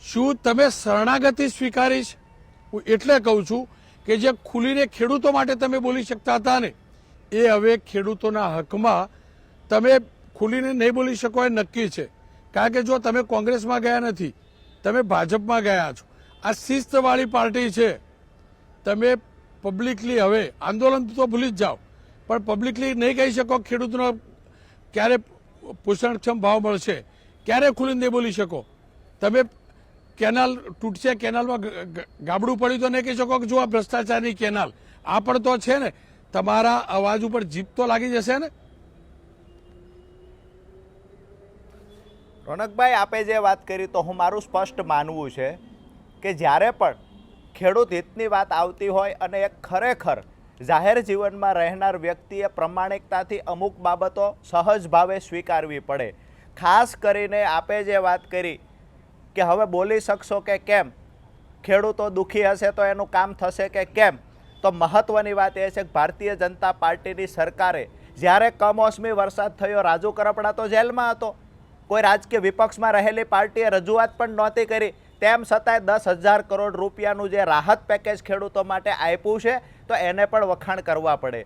શું તમે શરણાગતિ સ્વીકારી છે? હું એટલે કહું છું કે જે ખુલીને ખેડૂતો માટે તમે બોલી શકતા હતા ને, એ હવે ખેડૂતોના હકમાં તમે ખુલીને નહીં બોલી શકો એ નક્કી છે. કારણ કે જો તમે કોંગ્રેસમાં ગયા નથી, તમે ભાજપમાં ગયા છો. આ શિસ્તવાળી પાર્ટી છે. તમે પબ્લિકલી હવે આંદોલન તો ભૂલી જ જાઓ, પણ પબ્લિકલી નહીં કહી શકો ખેડૂતનો ક્યારે પોષણક્ષમ ભાવ મળશે, ક્યારે ખુલીને નહીં બોલી શકો. તમે કેનાલ તૂટશે, કેનાલમાં ગાબડું પડ્યું તો નહીં કહી શકો કે જો આ ભ્રષ્ટાચારની કેનાલ. આ પણ તો છે ને, તમારા અવાજ ઉપર જીભ તો લાગી જશે ને. રોનકભાઈ, આપે જે વાત કરી તો હું મારું સ્પષ્ટ માનવું છે કે જ્યારે પણ ખેડૂત હિતની વાત આવતી હોય અને એક ખરેખર જાહેર જીવનમાં રહેનાર વ્યક્તિએ પ્રમાણિકતાથી અમુક બાબતો સહજ ભાવે સ્વીકારવી પડે. ખાસ કરીને આપે જે વાત કરી કે હવે બોલી શકશો કે કેમ, ખેડૂતો દુઃખી હશે તો એનું કામ થશે કે કેમ, તો મહત્ત્વની વાત એ છે કે ભારતીય જનતા પાર્ટીની સરકારે જ્યારે કમોસમી વરસાદ થયો, રાજુ કરપડા તો જેલમાં હતો, કોઈ રાજકીય વિપક્ષમાં રહેલી પાર્ટીએ રજૂઆત પણ નહોતી કરી, તેમ છતાંય 10,000 કરોડ રૂપિયાનું જે રાહત પેકેજ ખેડૂતો માટે આપ્યું છે, તો એને પણ વખાણ કરવા પડે.